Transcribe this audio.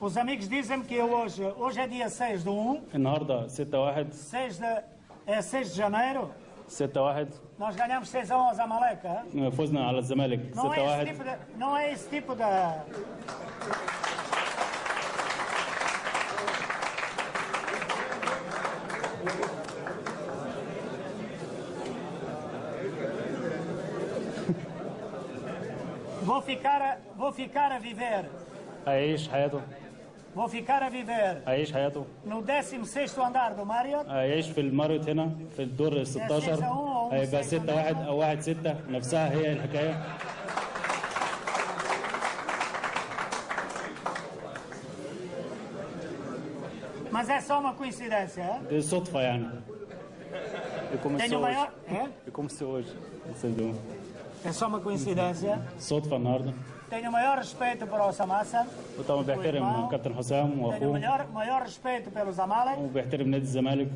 Os amigos dizem-me que hoje é dia 6 do 1, النهارده 6/1 6 de janeiro, 6/1 nós ganhamos 6-1 ao Zamalek, hein? فزنا على الزمالك Não é 6/1. esse tipo de, não é esse tipo de... Vou ficar a viver, هيعيش حياته هيعيش حياته no 16º andar do Marriott. هيعيش في الماريوت هنا في الدور ال 16. هيبقى 6/1 او 1/6 نفسها هي الحكايه. Mas é só uma coincidência, hein? دي صدفه يعني. يكون Tenho o maior... É? يكون hoje. É só uma coincidência. صدفه النهارده. Tenho o maior respeito para o Samassa. وطبعا بيحترم كابتن حسام Tenho o واخوه maior respeito pelo Zamalek. وبيحترم نادي الزمالك.